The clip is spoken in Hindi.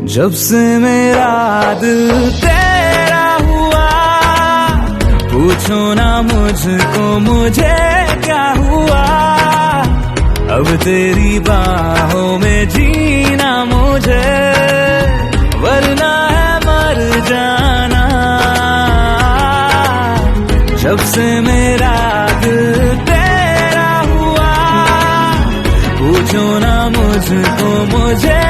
जब से मेरा दिल तेरा हुआ, पूछो ना मुझको मुझे क्या हुआ। अब तेरी बाहों में जीना मुझे, वरना है मर जाना। जब से मेरा दिल तेरा हुआ, पूछो ना मुझको मुझे